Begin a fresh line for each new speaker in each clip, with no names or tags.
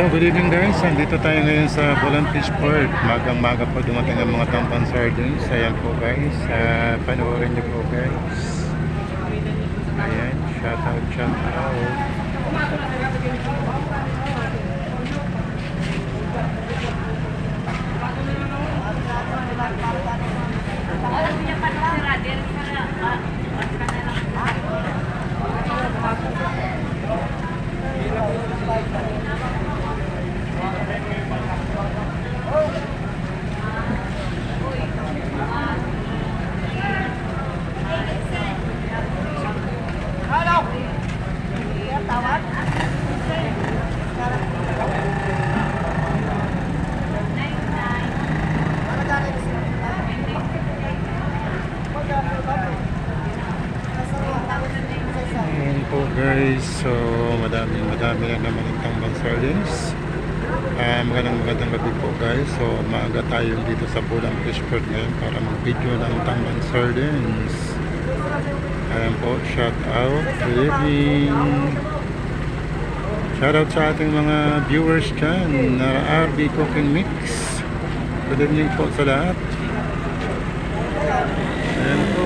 good evening guys. Andito tayo ngayon sa Bulan Fishport. Magang-maga po dumating ang mga tampan sardines. Ayan po guys. Panoorin niyo po guys. Ayan. Shout out, shout out. Ayan po guys, so madami na naman ang tambang sardines. Magandang gabi po guys. So maaga tayo dito sa Bulan Fishport ngayon para mag-video ng tambang sardines. Ayan po, shout out, good evening. Shout out sa ating mga viewers dyan na RB Cooking Mix. Good evening po sa lahat. Ayan po.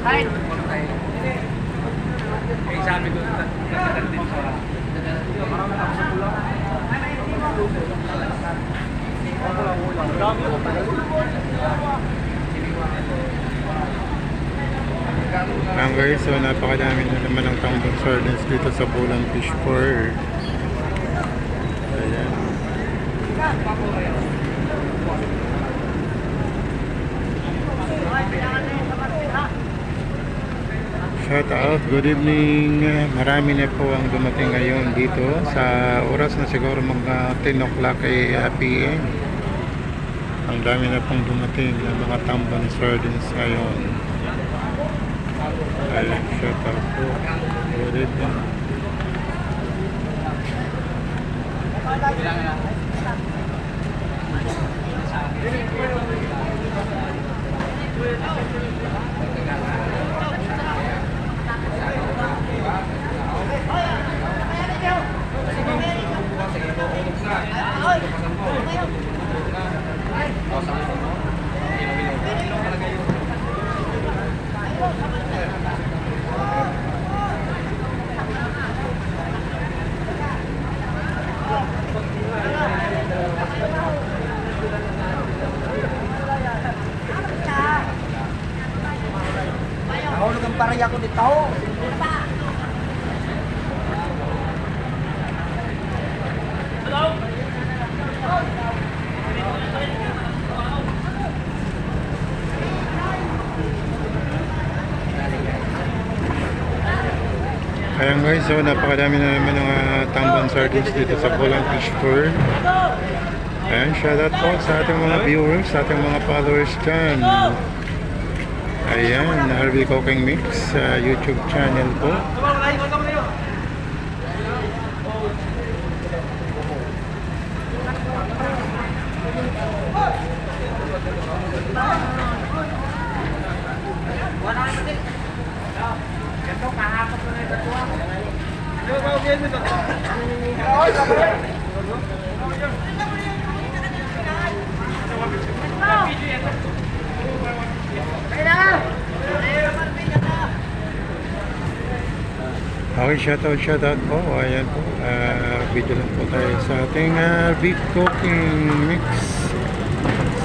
Hi. Eh, sabi ko dadal din sa parang sa pulang.
Ayan guys, so napakadami na naman ang tambang sardines dito sa Bulan Fishport. Ayan. Shout out, good evening. Marami na po ang dumating ngayon dito sa oras na siguro mga 10 o'clock PM. Ang dami na pong dumating ng mga tambang sardines ngayon. Ayan, shout out po. Good evening.
Nahulog ang paraya ko dito. Hello?
Ayan guys, so napakadami na naman ng tambang sardines dito sa Bulan Fishport. Ayan, shoutout po sa ating mga viewers, sa ating mga followers dyan. Ayan, RB Cooking Mix sa YouTube channel po. Okay, shoutout po. Ayan po. Video lang po tayo sa ating Big Cooking Mix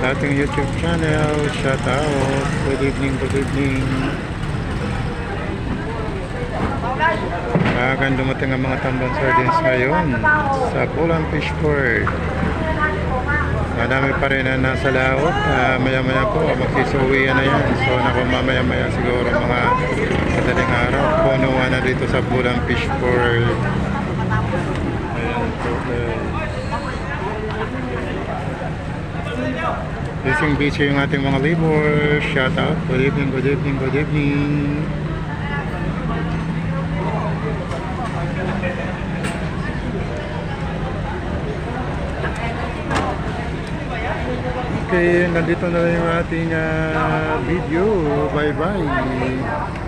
sa ating YouTube channel. Shoutout. Good evening, good evening. Maagang dumating ang mga tambang sardines ngayon sa Bulan Fishport. Madami pa rin na nasa laot. Maya-maya po, magsisuwian na yan. So, naku, mamaya-maya siguro mga madaling araw. Punuan na dito sa Bulan Fishport. Ayan po. Busy yung ating mga labor. Shout out. Good evening, good evening, good evening. Okay, nandito na yung ating video. Bye bye.